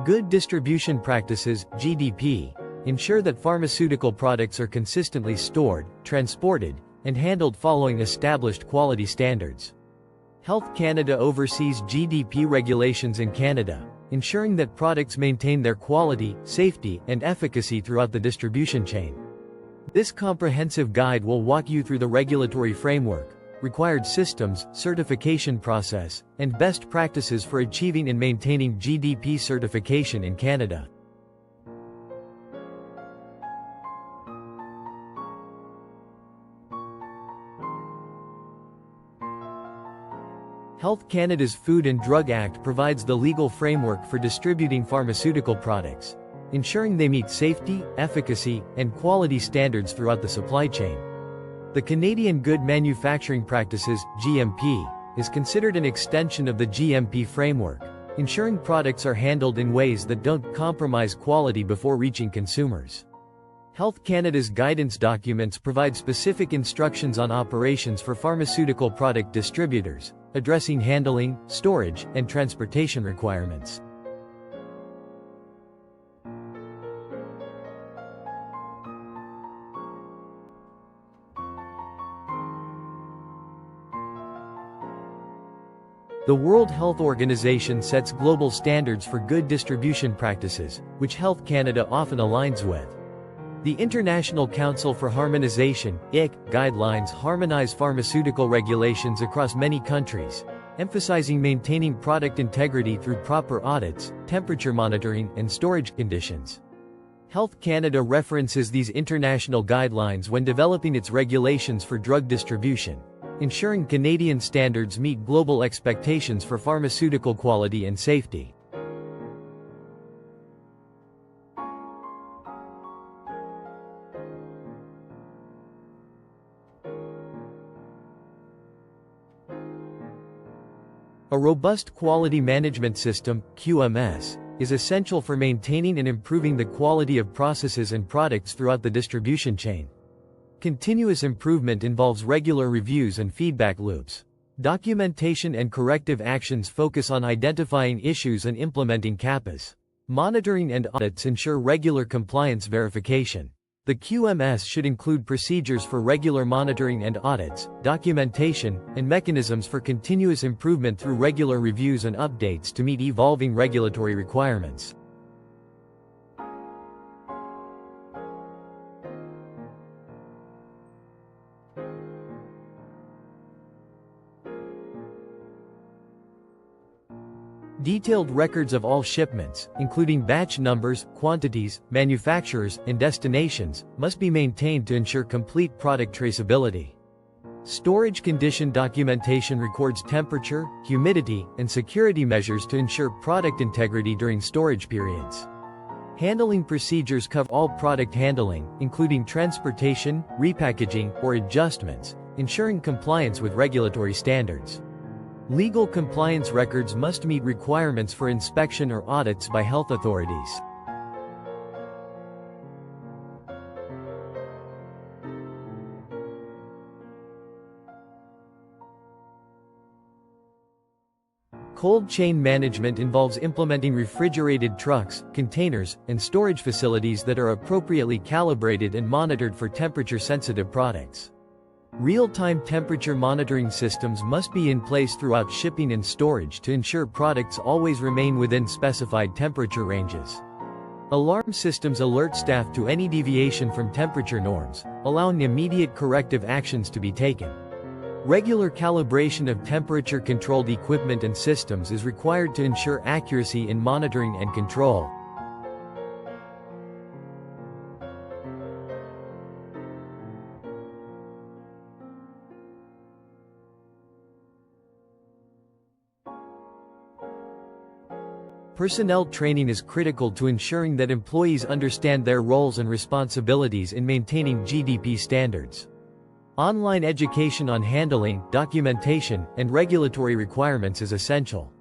Good distribution practices, GDP, ensure that pharmaceutical products are consistently stored, transported, and handled following established quality standards. Health Canada oversees GDP regulations in Canada, ensuring that products maintain their quality, safety, and efficacy throughout the distribution chain. This comprehensive guide will walk you through the regulatory framework, required systems, certification process, and best practices for achieving and maintaining GDP certification in Canada. Health Canada's Food and Drug Act provides the legal framework for distributing pharmaceutical products, ensuring they meet safety, efficacy, and quality standards throughout the supply chain. The Canadian Good Manufacturing Practices (GMP) is considered an extension of the GMP framework, ensuring products are handled in ways that don't compromise quality before reaching consumers. Health Canada's guidance documents provide specific instructions on operations for pharmaceutical product distributors, addressing handling, storage, and transportation requirements. The World Health Organization sets global standards for good distribution practices, which Health Canada often aligns with. The International Council for Harmonization (IC) guidelines harmonize pharmaceutical regulations across many countries, emphasizing maintaining product integrity through proper audits, temperature monitoring, and storage conditions. Health Canada references these international guidelines when developing its regulations for drug distribution, ensuring Canadian standards meet global expectations for pharmaceutical quality and safety. A robust quality management system, QMS, is essential for maintaining and improving the quality of processes and products throughout the distribution chain. Continuous improvement involves regular reviews and feedback loops. Documentation and corrective actions focus on identifying issues and implementing CAPAs. Monitoring and audits ensure regular compliance verification. The QMS should include procedures for regular monitoring and audits, documentation, and mechanisms for continuous improvement through regular reviews and updates to meet evolving regulatory requirements. Detailed records of all shipments, including batch numbers, quantities, manufacturers, and destinations, must be maintained to ensure complete product traceability. Storage condition documentation records temperature, humidity, and security measures to ensure product integrity during storage periods. Handling procedures cover all product handling, including transportation, repackaging, or adjustments, ensuring compliance with regulatory standards. Legal compliance records must meet requirements for inspection or audits by health authorities. Cold chain management involves implementing refrigerated trucks, containers, and storage facilities that are appropriately calibrated and monitored for temperature-sensitive products. Real-time temperature monitoring systems must be in place throughout shipping and storage to ensure products always remain within specified temperature ranges. Alarm systems alert staff to any deviation from temperature norms, allowing immediate corrective actions to be taken. Regular calibration of temperature-controlled equipment and systems is required to ensure accuracy in monitoring and control. Personnel training is critical to ensuring that employees understand their roles and responsibilities in maintaining GDP standards. Online education on handling, documentation, and regulatory requirements is essential.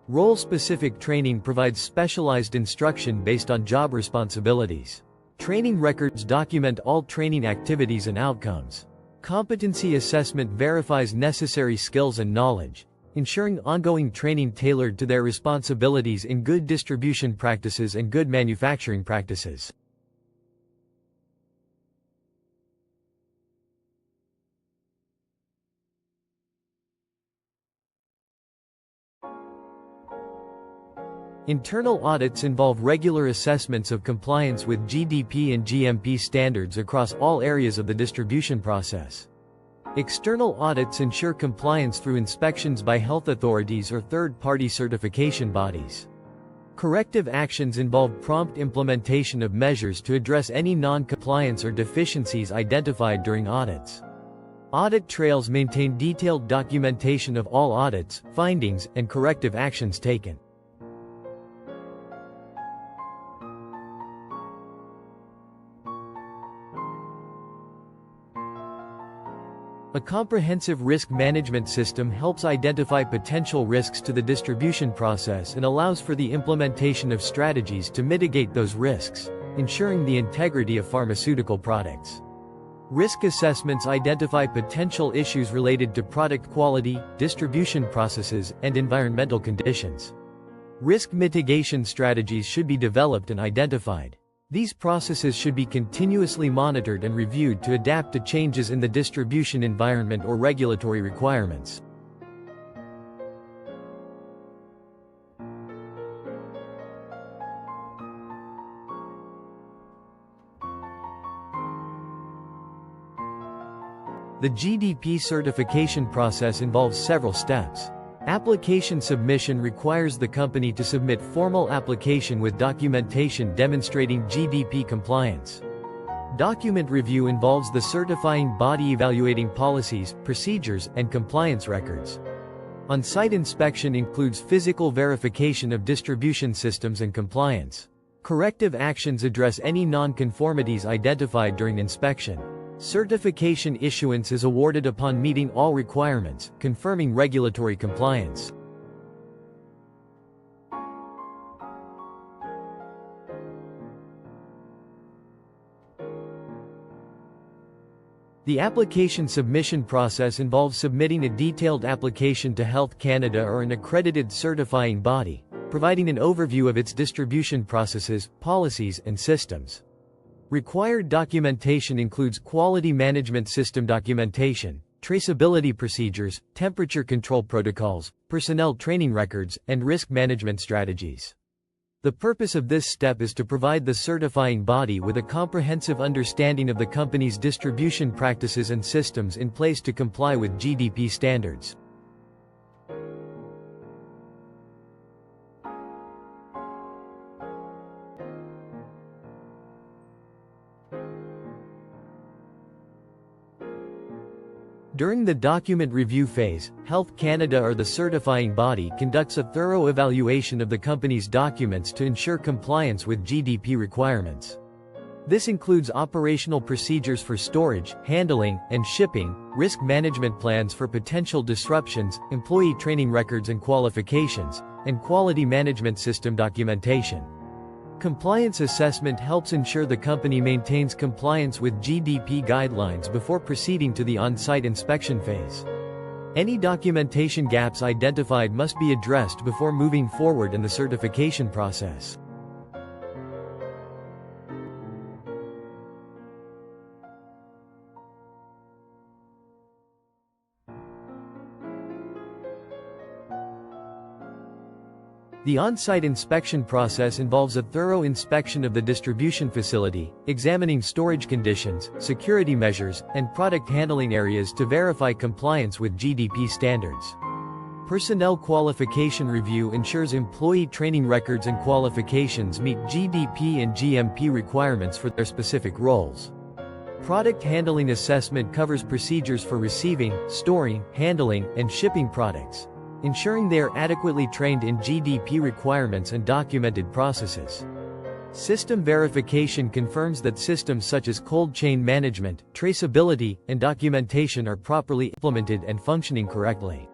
Role-specific training provides specialized instruction based on job responsibilities. Training records document all training activities and outcomes. Competency assessment verifies necessary skills and knowledge, ensuring ongoing training tailored to their responsibilities in good distribution practices and good manufacturing practices. Internal audits involve regular assessments of compliance with GDP and GMP standards across all areas of the distribution process. External audits ensure compliance through inspections by health authorities or third-party certification bodies. Corrective actions involve prompt implementation of measures to address any non-compliance or deficiencies identified during audits. Audit trails maintain detailed documentation of all audits, findings, and corrective actions taken. A comprehensive risk management system helps identify potential risks to the distribution process and allows for the implementation of strategies to mitigate those risks, ensuring the integrity of pharmaceutical products. Risk assessments identify potential issues related to product quality, distribution processes, and environmental conditions. Risk mitigation strategies should be developed and identified. These processes should be continuously monitored and reviewed to adapt to changes in the distribution environment or regulatory requirements. The GDP certification process involves several steps. Application submission requires the company to submit formal application with documentation demonstrating GDP compliance. Document review involves the certifying body evaluating policies, procedures, and compliance records. On-site inspection includes physical verification of distribution systems and compliance. Corrective actions address any non-conformities identified during inspection. Certification issuance is awarded upon meeting all requirements, confirming regulatory compliance. The application submission process involves submitting a detailed application to Health Canada or an accredited certifying body, providing an overview of its distribution processes, policies, and systems. Required documentation includes quality management system documentation, traceability procedures, temperature control protocols, personnel training records, and risk management strategies. The purpose of this step is to provide the certifying body with a comprehensive understanding of the company's distribution practices and systems in place to comply with GDP standards. During the document review phase, Health Canada or the certifying body conducts a thorough evaluation of the company's documents to ensure compliance with GDP requirements. This includes operational procedures for storage, handling, and shipping, risk management plans for potential disruptions, employee training records and qualifications, and quality management system documentation. Compliance assessment helps ensure the company maintains compliance with GDP guidelines before proceeding to the on-site inspection phase. Any documentation gaps identified must be addressed before moving forward in the certification process. The on-site inspection process involves a thorough inspection of the distribution facility, examining storage conditions, security measures, and product handling areas to verify compliance with GDP standards. Personnel qualification review ensures employee training records and qualifications meet GDP and GMP requirements for their specific roles. Product handling assessment covers procedures for receiving, storing, handling, and shipping products, ensuring they are adequately trained in GDP requirements and documented processes. System verification confirms that systems such as cold chain management, traceability, and documentation are properly implemented and functioning correctly.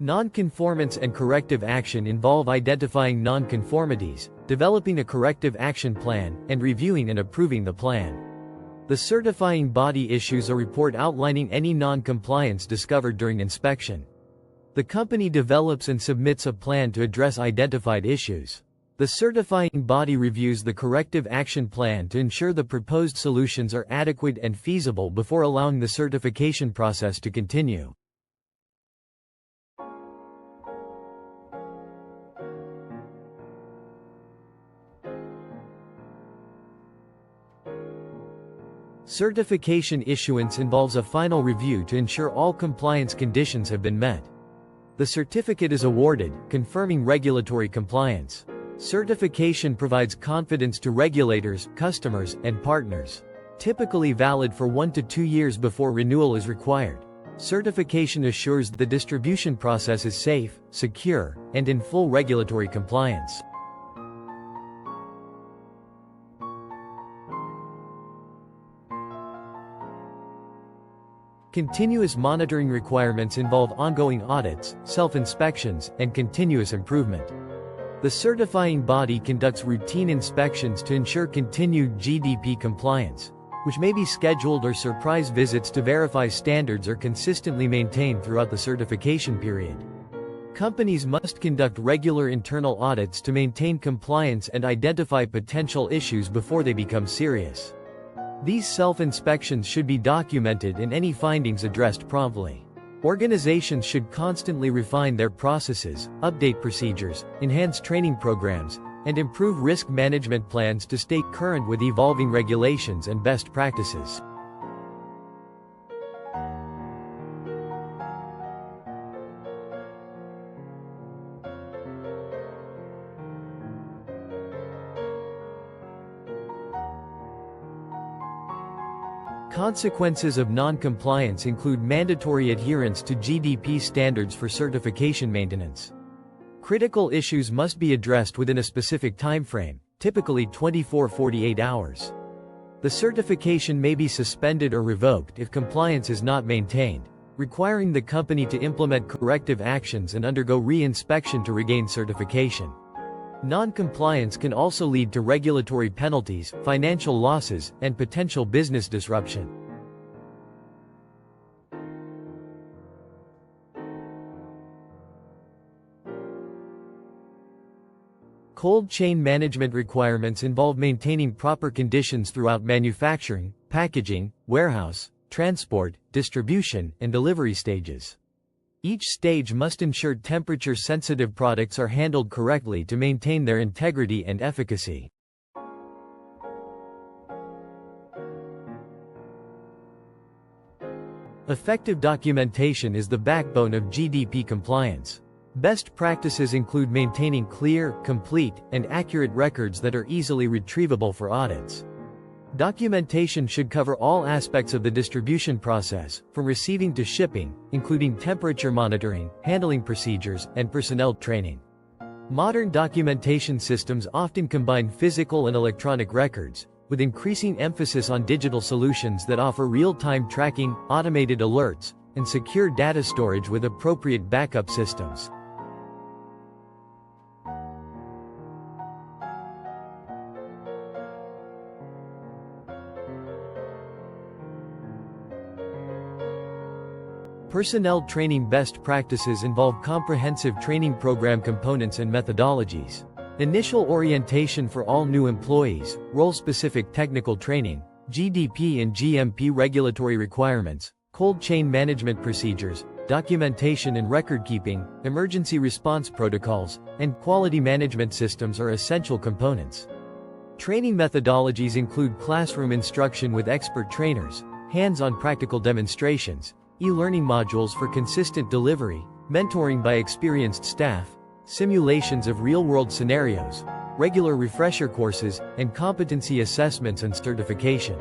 Non-conformance and corrective action involve identifying non-conformities, developing a corrective action plan, and reviewing and approving the plan. The certifying body issues a report outlining any non-compliance discovered during inspection. The company develops and submits a plan to address identified issues. The certifying body reviews the corrective action plan to ensure the proposed solutions are adequate and feasible before allowing the certification process to continue. Certification issuance involves a final review to ensure all compliance conditions have been met. The certificate is awarded, confirming regulatory compliance. Certification provides confidence to regulators, customers, and partners. Typically valid for 1 to 2 years before renewal is required. Certification assures the distribution process is safe, secure, and in full regulatory compliance. Continuous monitoring requirements involve ongoing audits, self-inspections, and continuous improvement. The certifying body conducts routine inspections to ensure continued GDP compliance, which may be scheduled or surprise visits to verify standards are consistently maintained throughout the certification period. Companies must conduct regular internal audits to maintain compliance and identify potential issues before they become serious. These self-inspections should be documented and any findings addressed promptly. Organizations should constantly refine their processes, update procedures, enhance training programs, and improve risk management plans to stay current with evolving regulations and best practices. Consequences of non-compliance include mandatory adherence to GDP standards for certification maintenance. Critical issues must be addressed within a specific timeframe, typically 24-48 hours. The certification may be suspended or revoked if compliance is not maintained, requiring the company to implement corrective actions and undergo re-inspection to regain certification. Non-compliance can also lead to regulatory penalties, financial losses, and potential business disruption. Cold chain management requirements involve maintaining proper conditions throughout manufacturing, packaging, warehouse, transport, distribution, and delivery stages. Each stage must ensure temperature-sensitive products are handled correctly to maintain their integrity and efficacy. Effective documentation is the backbone of GDP compliance. Best practices include maintaining clear, complete, and accurate records that are easily retrievable for audits. Documentation should cover all aspects of the distribution process, from receiving to shipping, including temperature monitoring, handling procedures, and personnel training. Modern documentation systems often combine physical and electronic records, with increasing emphasis on digital solutions that offer real-time tracking, automated alerts, and secure data storage with appropriate backup systems. Personnel training best practices involve comprehensive training program components and methodologies. Initial orientation for all new employees, role-specific technical training, GDP and GMP regulatory requirements, cold chain management procedures, documentation and record-keeping, emergency response protocols, and quality management systems are essential components. Training methodologies include classroom instruction with expert trainers, hands-on practical demonstrations, e-learning modules for consistent delivery, mentoring by experienced staff, simulations of real-world scenarios, regular refresher courses, and competency assessments and certification.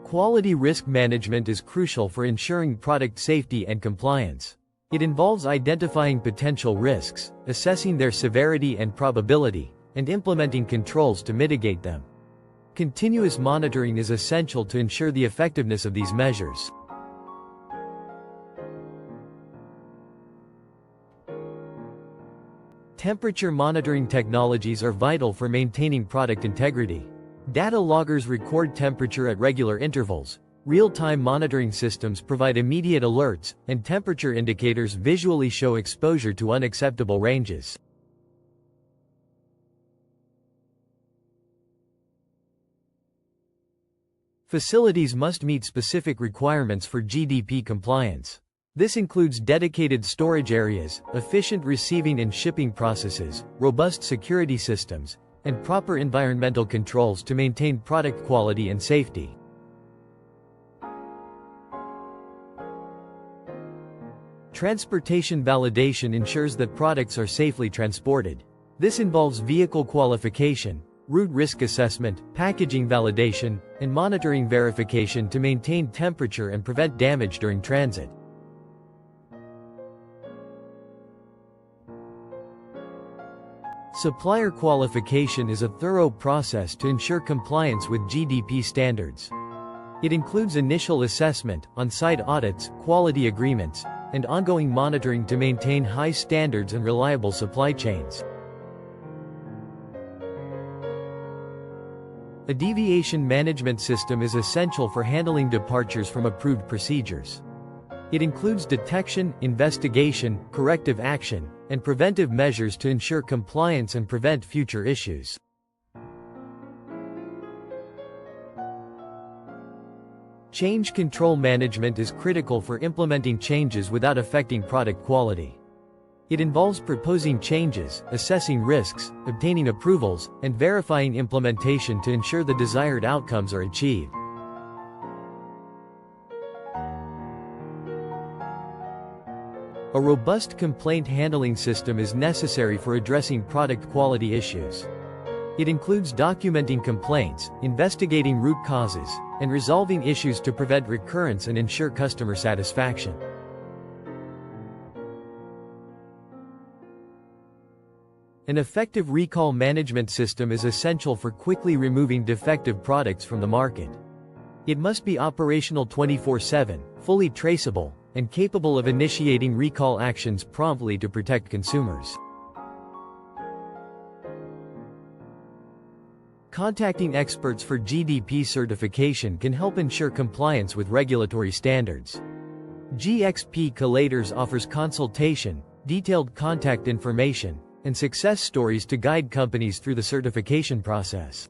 Quality risk management is crucial for ensuring product safety and compliance. It involves identifying potential risks, assessing their severity and probability, and implementing controls to mitigate them. Continuous monitoring is essential to ensure the effectiveness of these measures. Temperature monitoring technologies are vital for maintaining product integrity. Data loggers record temperature at regular intervals. Real-time monitoring systems provide immediate alerts, and temperature indicators visually show exposure to unacceptable ranges. Facilities must meet specific requirements for GDP compliance. This includes dedicated storage areas, efficient receiving and shipping processes, robust security systems, and proper environmental controls to maintain product quality and safety. Transportation validation ensures that products are safely transported. This involves vehicle qualification, route risk assessment, packaging validation, and monitoring verification to maintain temperature and prevent damage during transit. Supplier qualification is a thorough process to ensure compliance with GDP standards. It includes initial assessment, on-site audits, quality agreements, and ongoing monitoring to maintain high standards and reliable supply chains. A deviation management system is essential for handling departures from approved procedures. It includes detection, investigation, corrective action, and preventive measures to ensure compliance and prevent future issues. Change control management is critical for implementing changes without affecting product quality. It involves proposing changes, assessing risks, obtaining approvals, and verifying implementation to ensure the desired outcomes are achieved. A robust complaint handling system is necessary for addressing product quality issues. It includes documenting complaints, investigating root causes, and resolving issues to prevent recurrence and ensure customer satisfaction. An effective recall management system is essential for quickly removing defective products from the market. It must be operational 24/7, fully traceable, and capable of initiating recall actions promptly to protect consumers. Contacting experts for GDP certification can help ensure compliance with regulatory standards. GXP Collator's offers consultation, detailed contact information, and success stories to guide companies through the certification process.